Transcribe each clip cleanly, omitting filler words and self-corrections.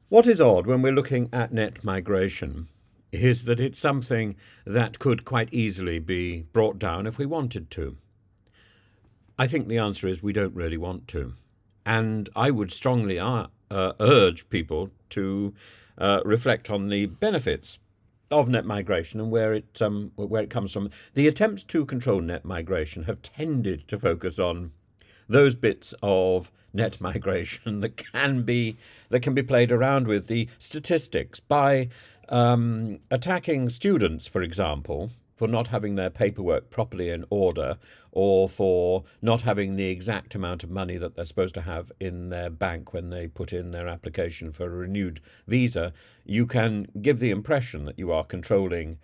What is odd when we're looking at net migration is that it's something that could quite easily be brought down if we wanted to. I think the answer is we don't really want to. And I would strongly urge people to reflect on the benefits of net migration and where it comes from. The attempts to control net migration have tended to focus on those bits of net migration that can be played around with the statistics by attacking students, for example, for not having their paperwork properly in order, or for not having the exact amount of money that they're supposed to have in their bank when they put in their application for a renewed visa. You can give the impression that you are controlling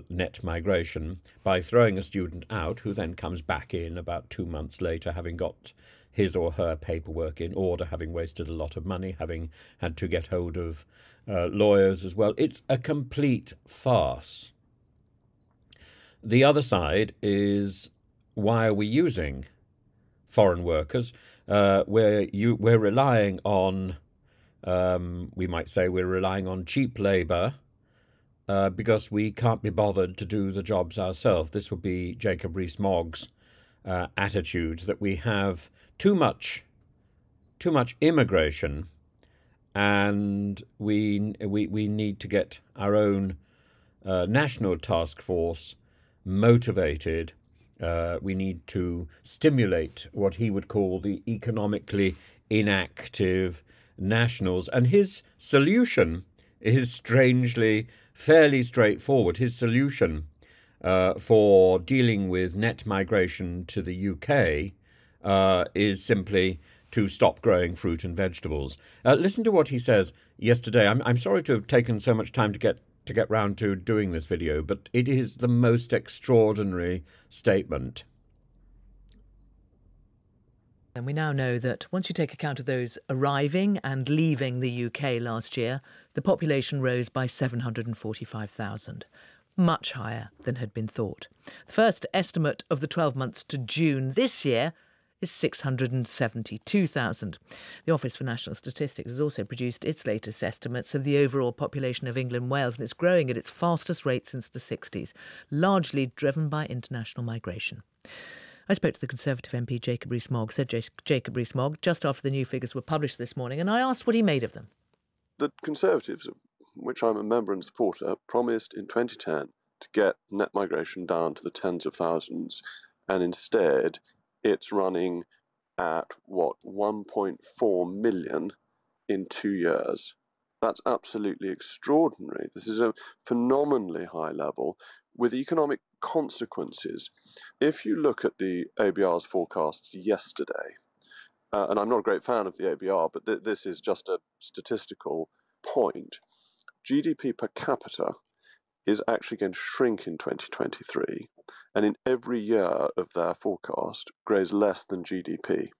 net migration by throwing a student out who then comes back in about 2 months later, having got his or her paperwork in order, having wasted a lot of money, having had to get hold of lawyers as well. It's a complete farce. The other side is, why are we using foreign workers? We're relying on, we might say, we're relying on cheap labour because we can't be bothered to do the jobs ourselves. This would be Jacob Rees-Mogg's attitude, that we have too much immigration, and we need to get our own national task force motivated. We need to stimulate what he would call the economically inactive nationals. And his solution is strangely fairly straightforward. His solution for dealing with net migration to the UK is simply to stop growing fruit and vegetables. Listen to what he says yesterday. I'm sorry to have taken so much time to get round to doing this video, but it is the most extraordinary statement. And we now know that once you take account of those arriving and leaving the UK last year, the population rose by 745,000, much higher than had been thought. The first estimate of the 12 months to June this year is 672,000. The Office for National Statistics has also produced its latest estimates of the overall population of England and Wales, and it's growing at its fastest rate since the 60s, largely driven by international migration. I spoke to the Conservative MP Jacob Rees-Mogg, Jacob Rees-Mogg, just after the new figures were published this morning, and I asked what he made of them. The Conservatives, of which I'm a member and supporter, promised in 2010 to get net migration down to the tens of thousands, and instead it's running at, 1.4 million in 2 years. That's absolutely extraordinary. This is a phenomenally high level with economic consequences. If you look at the ABR's forecasts yesterday, and I'm not a great fan of the ABR, but this is just a statistical point, GDP per capita is actually going to shrink in 2023, and in every year of their forecast grows less than GDP.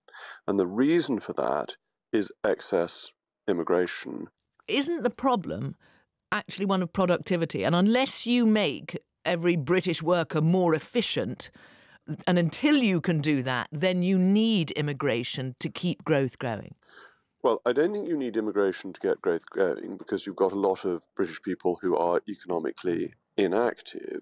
And the reason for that is excess immigration. Isn't the problem actually one of productivity? And unless you make every British worker more efficient, and until you can do that, then you need immigration to keep growth going. Well, I don't think you need immigration to get growth going, because you've got a lot of British people who are economically inactive.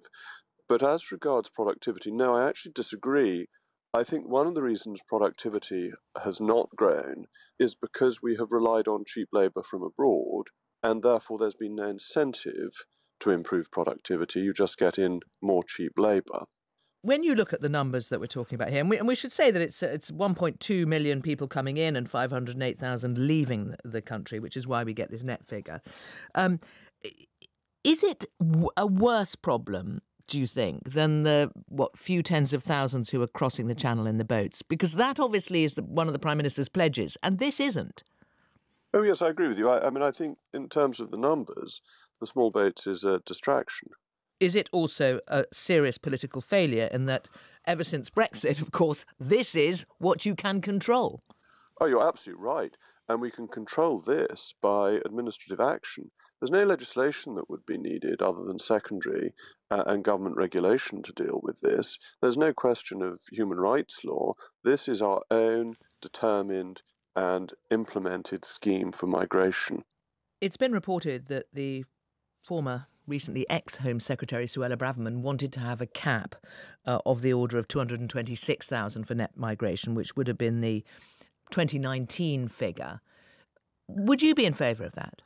But as regards productivity, no, I actually disagree. I think one of the reasons productivity has not grown is because we have relied on cheap labour from abroad, and therefore there's been no incentive to improve productivity. You just get in more cheap labour. When you look at the numbers that we're talking about here, and we should say that it's 1.2 million people coming in and 508,000 leaving the country, which is why we get this net figure. Is it a worse problem, do you think, than the, few tens of thousands who are crossing the channel in the boats? Because that obviously is one of the Prime Minister's pledges, and this isn't. Oh, yes, I agree with you. I mean, I think in terms of the numbers, the small boats is a distraction. Is it also a serious political failure in that ever since Brexit, of course, this is what you can control? Oh, you're absolutely right. And we can control this by administrative action. There's no legislation that would be needed other than secondary and government regulation to deal with this. There's no question of human rights law. This is our own determined and implemented scheme for migration. It's been reported that the former, recently ex-Home Secretary Suella Braverman wanted to have a cap of the order of 226,000 for net migration, which would have been the 2019 figure. Would you be in favour of that?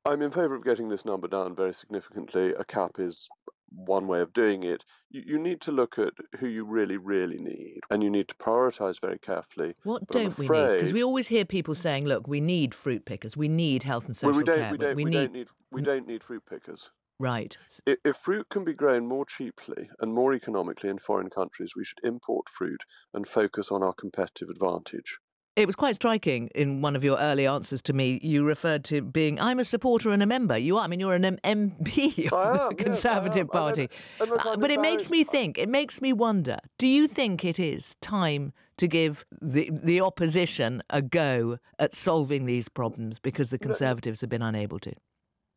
I'm in favour of getting this number down very significantly. A cap is one way of doing it. You need to look at who you really, really need, and you need to prioritise very carefully. What But I'm don't we need? Because afraid we always hear people saying, look, we need fruit pickers, we need health and well, social care, but we need... don't need fruit pickers. Right. If fruit can be grown more cheaply and more economically in foreign countries, we should import fruit and focus on our competitive advantage. It was quite striking in one of your early answers to me. You referred to being, I'm a supporter and a member. You are. I mean, you're an MP of the Conservative Party. But it makes me think, it makes me wonder, do you think it is time to give the opposition a go at solving these problems because the Conservatives have been unable to?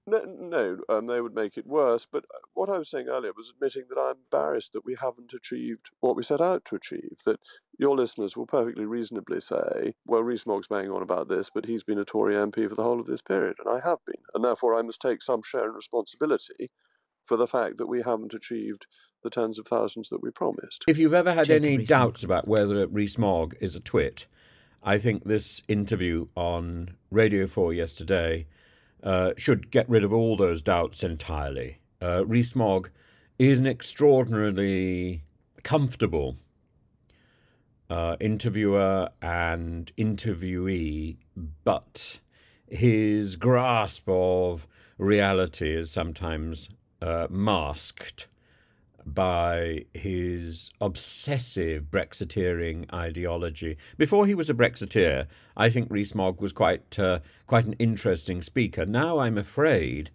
No, they would make it worse. But what I was saying earlier was admitting that I'm embarrassed that we haven't achieved what we set out to achieve. That your listeners will perfectly reasonably say, well, Rees Mogg's banging on about this, but he's been a Tory MP for the whole of this period, and I have been. And therefore I must take some share in responsibility for the fact that we haven't achieved the tens of thousands that we promised. If you've ever had any doubts about whether Rees Mogg is a twit, I think this interview on Radio 4 yesterday should get rid of all those doubts entirely. Rees Mogg is an extraordinarily comfortable interviewer and interviewee, but his grasp of reality is sometimes masked by his obsessive Brexiteering ideology. Before he was a Brexiteer, I think Rees Mogg was quite an interesting speaker. Now I'm afraid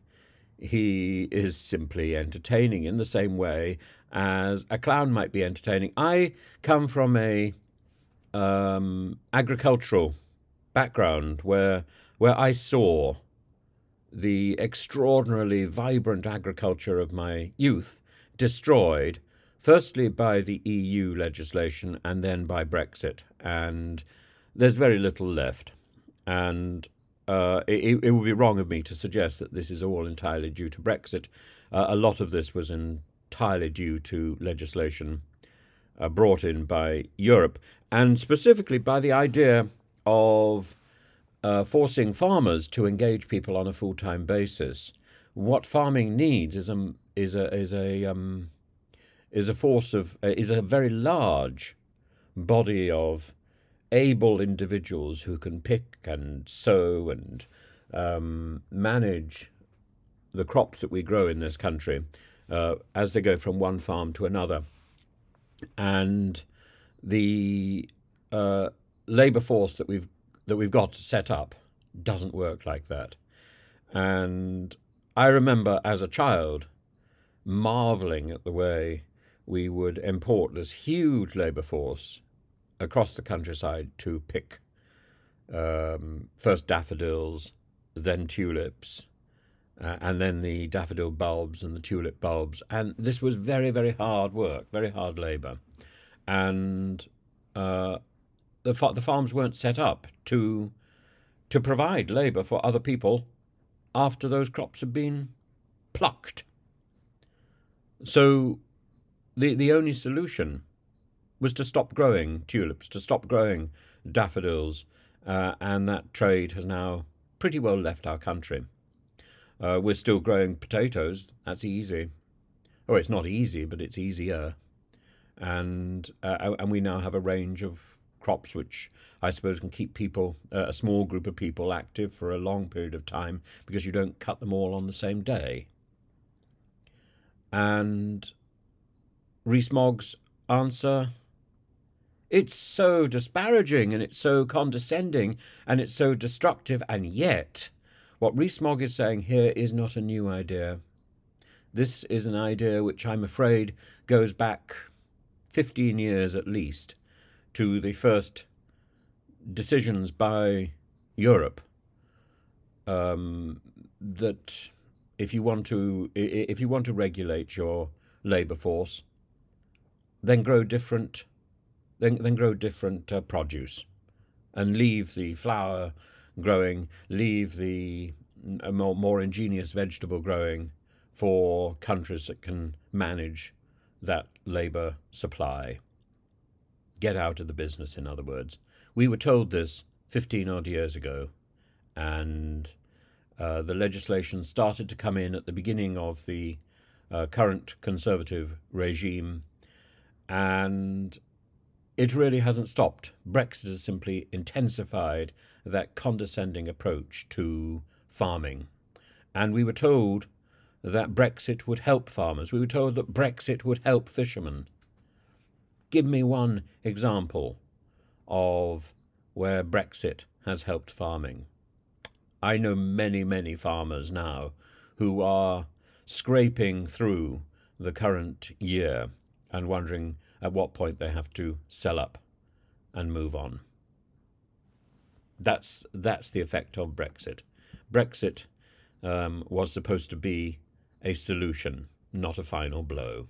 he is simply entertaining in the same way as a clown might be entertaining. I come from a agricultural background where I saw the extraordinarily vibrant agriculture of my youth destroyed, firstly by the EU legislation and then by Brexit. And there's very little left. And it would be wrong of me to suggest that this is all entirely due to Brexit. A lot of this was entirely due to legislation brought in by Europe, and specifically by the idea of forcing farmers to engage people on a full-time basis. What farming needs is a very large body of able individuals who can pick and sow and manage the crops that we grow in this country as they go from one farm to another. And the labour force that we've got set up doesn't work like that. And I remember as a child marvelling at the way we would import this huge labour force across the countryside to pick first daffodils, then tulips, and then the daffodil bulbs and the tulip bulbs. And this was very, very hard work, very hard labour. And the farms weren't set up to provide labour for other people after those crops had been plucked. So the only solution was to stop growing tulips, to stop growing daffodils, and that trade has now pretty well left our country. We're still growing potatoes. That's easy. Oh, it's not easy, but it's easier. And we now have a range of crops which I suppose can keep people, a small group of people, active for a long period of time because you don't cut them all on the same day. And Rees Mogg's answer, it's so disparaging and it's so condescending and it's so destructive, and yet what Rees Mogg is saying here is not a new idea. This is an idea which I'm afraid goes back 15 years at least to the first decisions by Europe that if you want to regulate your labour force, then grow different produce, and leave the flower growing, leave the a more ingenious vegetable growing for countries that can manage that labour supply. Get out of the business, in other words. We were told this 15 odd years ago, and the legislation started to come in at the beginning of the current Conservative regime, and it really hasn't stopped. Brexit has simply intensified that condescending approach to farming. And we were told that Brexit would help farmers. We were told that Brexit would help fishermen. Give me one example of where Brexit has helped farming. I know many, many farmers now who are scraping through the current year and wondering at what point they have to sell up and move on. That's the effect of Brexit. Brexit was supposed to be a solution, not a final blow.